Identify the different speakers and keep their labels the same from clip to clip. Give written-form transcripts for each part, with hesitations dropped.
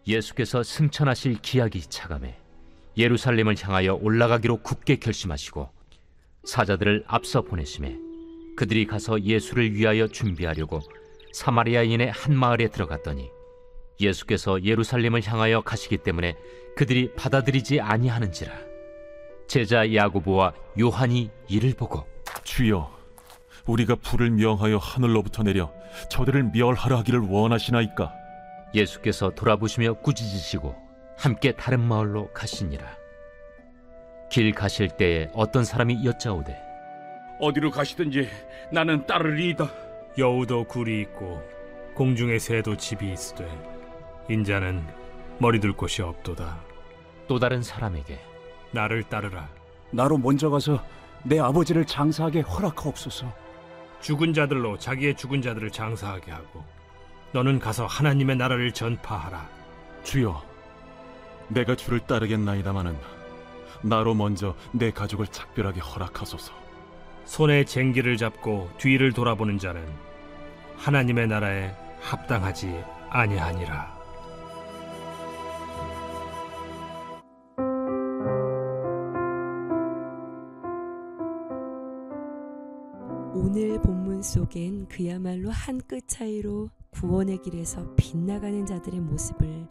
Speaker 1: 예수께서 승천하실 기약이 차감해 예루살렘을 향하여 올라가기로 굳게 결심하시고 사자들을 앞서 보내심에 그들이 가서 예수를 위하여 준비하려고 사마리아인의 한 마을에 들어갔더니 예수께서 예루살렘을 향하여 가시기 때문에 그들이 받아들이지 아니하는지라. 제자 야고보와 요한이 이를 보고
Speaker 2: 주여, 우리가 불을 명하여 하늘로부터 내려 저들을 멸하라 하기를 원하시나이까?
Speaker 1: 예수께서 돌아보시며 꾸짖으시고 함께 다른 마을로 가시니라. 길 가실 때에 어떤 사람이 여짜오되
Speaker 3: 어디로 가시든지 나는 따르리이다.
Speaker 4: 여우도 굴이 있고 공중의 새도 집이 있으되 인자는 머리둘 곳이 없도다.
Speaker 1: 또 다른 사람에게
Speaker 4: 나를 따르라.
Speaker 5: 나로 먼저 가서 내 아버지를 장사하게 허락하옵소서.
Speaker 4: 죽은 자들로 자기의 죽은 자들을 장사하게 하고 너는 가서 하나님의 나라를 전파하라.
Speaker 2: 주여, 내가 주를 따르겠나이다마는 나로 먼저 내 가족을 작별하게 허락하소서.
Speaker 4: 손에 쟁기를 잡고 뒤를 돌아보는 자는 하나님의 나라에 합당하지 아니하니라.
Speaker 6: 오늘 본문 속엔 그야말로 한 끗 차이로 구원의 길에서 빗나가는 자들의 모습을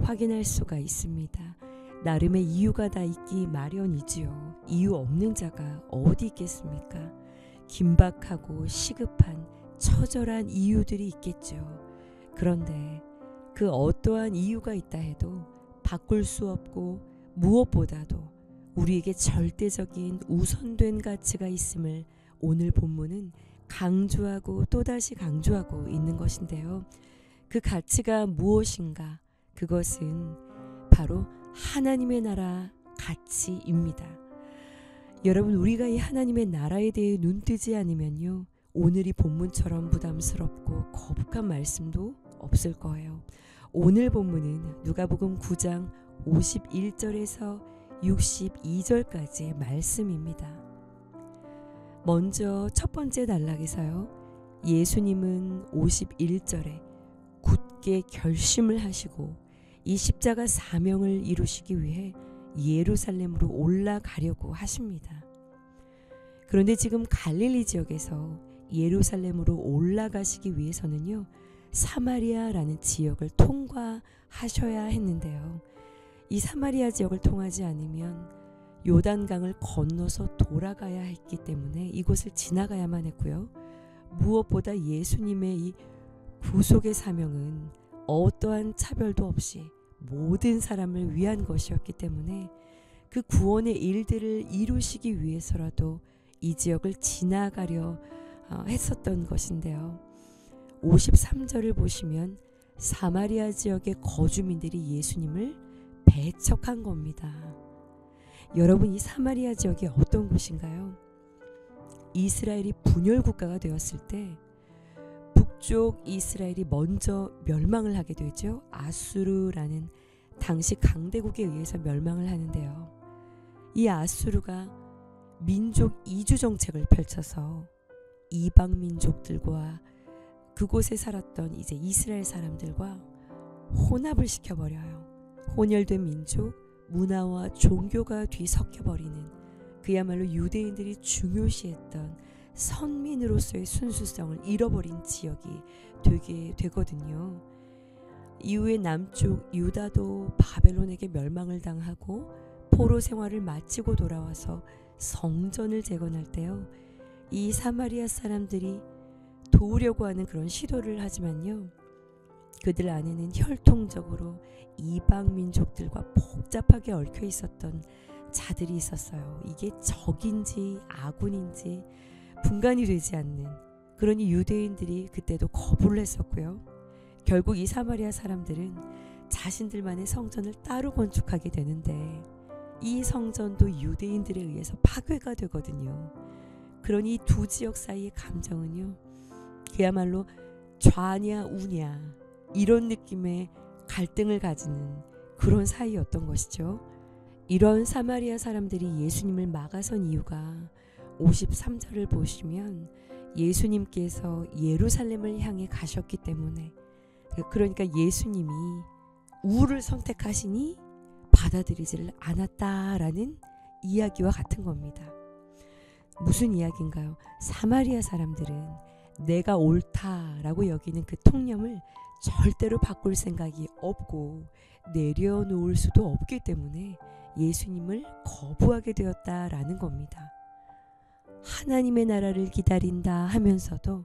Speaker 6: 확인할 수가 있습니다. 나름의 이유가 다 있기 마련이지요. 이유 없는 자가 어디 있겠습니까? 긴박하고 시급한 처절한 이유들이 있겠죠. 그런데 그 어떠한 이유가 있다 해도 바꿀 수 없고 무엇보다도 우리에게 절대적인 우선된 가치가 있음을 오늘 본문은 강조하고 또다시 강조하고 있는 것인데요. 그 가치가 무엇인가? 그것은 바로 하나님의 나라 가치입니다. 여러분, 우리가 이 하나님의 나라에 대해 눈뜨지 않으면요, 오늘 이 본문처럼 부담스럽고 거북한 말씀도 없을 거예요. 오늘 본문은 누가복음 9장 51절에서 62절까지의 말씀입니다. 먼저 첫 번째 단락에서요, 예수님은 51절에 굳게 결심을 하시고 이 십자가 사명을 이루시기 위해 예루살렘으로 올라가려고 하십니다. 그런데 지금 갈릴리 지역에서 예루살렘으로 올라가시기 위해서는요, 사마리아라는 지역을 통과하셔야 했는데요. 이 사마리아 지역을 통하지 않으면 요단강을 건너서 돌아가야 했기 때문에 이곳을 지나가야만 했고요. 무엇보다 예수님의 이 구속의 사명은 어떠한 차별도 없이 모든 사람을 위한 것이었기 때문에 그 구원의 일들을 이루시기 위해서라도 이 지역을 지나가려 했었던 것인데요. 53절을 보시면 사마리아 지역의 거주민들이 예수님을 배척한 겁니다. 여러분, 이 사마리아 지역이 어떤 곳인가요? 이스라엘이 분열 국가가 되었을 때 북쪽 이스라엘이 먼저 멸망을 하게 되죠. 아수르라는 당시 강대국에 의해서 멸망을 하는데요. 이 아수르가 민족 이주 정책을 펼쳐서 이방 민족들과 그곳에 살았던 이제 이스라엘 사람들과 혼합을 시켜버려요. 혼혈된 민족, 문화와 종교가 뒤섞여버리는, 그야말로 유대인들이 중요시했던 선민으로서의 순수성을 잃어버린 지역이 되게 되거든요. 이후에 남쪽 유다도 바벨론에게 멸망을 당하고 포로 생활을 마치고 돌아와서 성전을 재건할 때요, 이 사마리아 사람들이 도우려고 하는 그런 시도를 하지만요, 그들 안에는 혈통적으로 이방 민족들과 복잡하게 얽혀 있었던 자들이 있었어요. 이게 적인지 아군인지 분간이 되지 않는, 그러니 유대인들이 그때도 거부를 했었고요. 결국 이 사마리아 사람들은 자신들만의 성전을 따로 건축하게 되는데 이 성전도 유대인들에 의해서 파괴가 되거든요. 그러니 두 지역 사이의 감정은요, 그야말로 좌냐 우냐 이런 느낌의 갈등을 가지는 그런 사이였던 것이죠. 이런 사마리아 사람들이 예수님을 막아선 이유가 53절을 보시면 예수님께서 예루살렘을 향해 가셨기 때문에, 그러니까 예수님이 우를 선택하시니 받아들이지를 않았다라는 이야기와 같은 겁니다. 무슨 이야기인가요? 사마리아 사람들은 내가 옳다라고 여기는 그 통념을 절대로 바꿀 생각이 없고 내려놓을 수도 없기 때문에 예수님을 거부하게 되었다라는 겁니다. 하나님의 나라를 기다린다 하면서도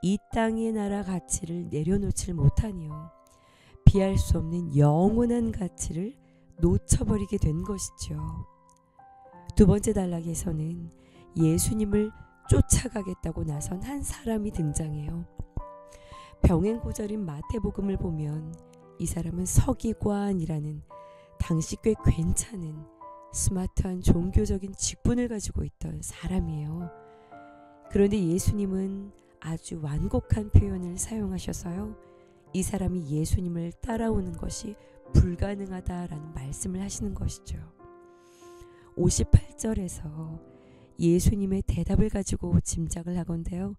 Speaker 6: 이 땅의 나라 가치를 내려놓질 못하니요. 피할 수 없는 영원한 가치를 놓쳐버리게 된 것이죠. 두 번째 단락에서는 예수님을 쫓아가겠다고 나선 한 사람이 등장해요. 병행구절인 마태복음을 보면 이 사람은 서기관이라는 당시 꽤 괜찮은 스마트한 종교적인 직분을 가지고 있던 사람이에요. 그런데 예수님은 아주 완곡한 표현을 사용하셔서요. 이 사람이 예수님을 따라오는 것이 불가능하다라는 말씀을 하시는 것이죠. 58절에서 예수님의 대답을 가지고 짐작을 하건대요.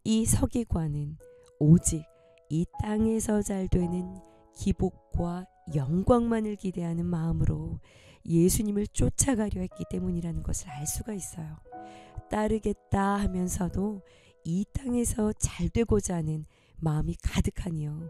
Speaker 6: 이 서기관은 오직 이 땅에서 잘 되는 기복과 영광만을 기대하는 마음으로 예수님을 쫓아가려 했기 때문이라는 것을 알 수가 있어요. 따르겠다 하면서도 이 땅에서 잘 되고자 하는 마음이 가득하니요.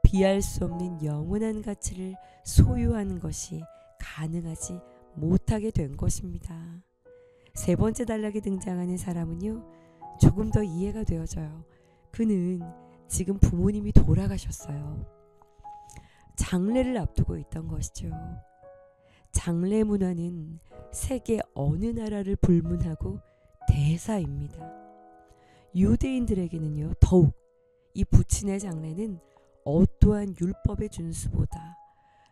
Speaker 6: 비할 수 없는 영원한 가치를 소유하는 것이 가능하지 못하게 된 것입니다. 세 번째 단락에 등장하는 사람은요. 조금 더 이해가 되어져요. 그는 지금 부모님이 돌아가셨어요. 장례를 앞두고 있던 것이죠. 장례 문화는 세계 어느 나라를 불문하고 대사입니다. 유대인들에게는요. 더욱 이 부친의 장례는 어떠한 율법의 준수보다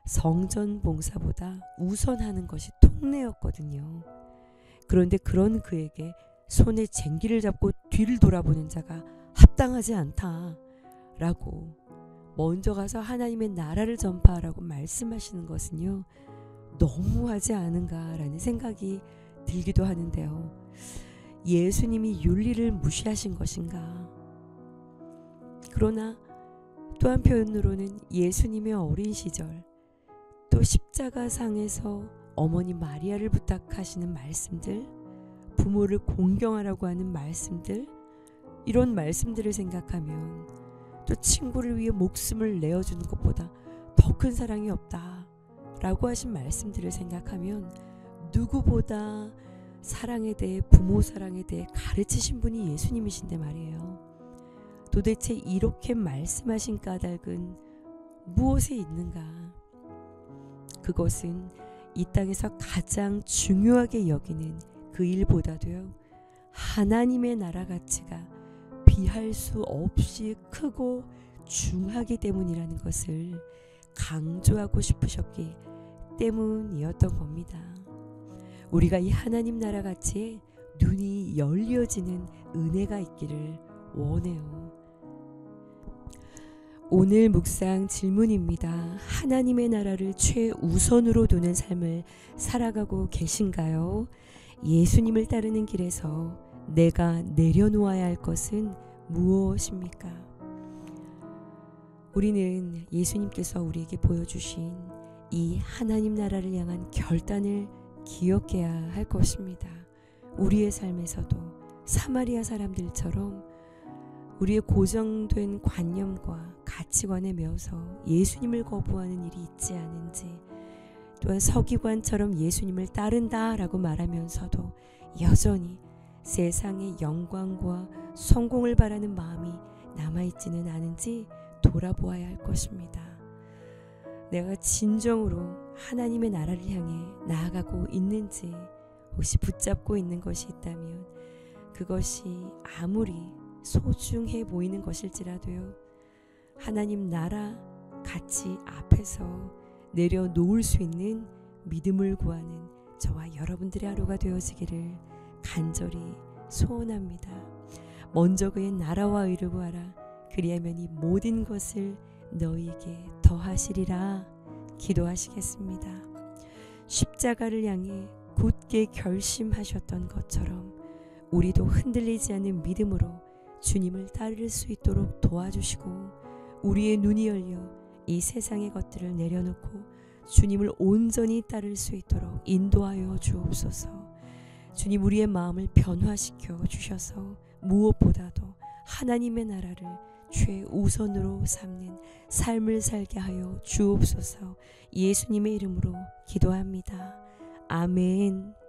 Speaker 6: 성전 봉사보다 우선하는 것이 통례였거든요. 그런데 그런 그에게 손에 쟁기를 잡고 뒤를 돌아보는 자가 합당하지 않다라고 먼저 가서 하나님의 나라를 전파하라고 말씀하시는 것은요. 너무하지 않은가라는 생각이 들기도 하는데요. 예수님이 윤리를 무시하신 것인가? 그러나 또 한편으로는 예수님의 어린 시절 또 십자가상에서 어머니 마리아를 부탁하시는 말씀들, 부모를 공경하라고 하는 말씀들, 이런 말씀들을 생각하면 또 친구를 위해 목숨을 내어주는 것보다 더 큰 사랑이 없다 라고 하신 말씀들을 생각하면 누구보다 사랑에 대해, 부모 사랑에 대해 가르치신 분이 예수님이신데 말이에요. 도대체 이렇게 말씀하신 까닭은 무엇에 있는가? 그것은 이 땅에서 가장 중요하게 여기는 그 일보다도요. 하나님의 나라 가치가 비할 수 없이 크고 중하기 때문이라는 것을 강조하고 싶으셨기 때문이었던 겁니다. 우리가 이 하나님 나라 가치에 눈이 열려지는 은혜가 있기를 원해요. 오늘 묵상 질문입니다. 하나님의 나라를 최우선으로 두는 삶을 살아가고 계신가요? 예수님을 따르는 길에서 내가 내려놓아야 할 것은 무엇입니까? 우리는 예수님께서 우리에게 보여주신 이 하나님 나라를 향한 결단을 기억해야 할 것입니다. 우리의 삶에서도 사마리아 사람들처럼 우리의 고정된 관념과 가치관에 매여서 예수님을 거부하는 일이 있지 않은지, 또한 서기관처럼 예수님을 따른다라고 말하면서도 여전히 세상의 영광과 성공을 바라는 마음이 남아있지는 않은지 돌아보아야 할 것입니다. 내가 진정으로 하나님의 나라를 향해 나아가고 있는지, 혹시 붙잡고 있는 것이 있다면 그것이 아무리 소중해 보이는 것일지라도요, 하나님 나라 가치 앞에서 내려놓을 수 있는 믿음을 구하는 저와 여러분들의 하루가 되어지기를 간절히 소원합니다. 먼저 그의 나라와 의를 구하라. 그리하면 이 모든 것을 너희에게 더하시리라. 기도하시겠습니다. 십자가를 향해 굳게 결심하셨던 것처럼 우리도 흔들리지 않는 믿음으로 주님을 따를 수 있도록 도와주시고, 우리의 눈이 열려 이 세상의 것들을 내려놓고 주님을 온전히 따를 수 있도록 인도하여 주옵소서. 주님, 우리의 마음을 변화시켜 주셔서 무엇보다도 하나님의 나라를 최우선으로 삼는 삶을 살게 하여 주옵소서. 예수님의 이름으로 기도합니다. 아멘.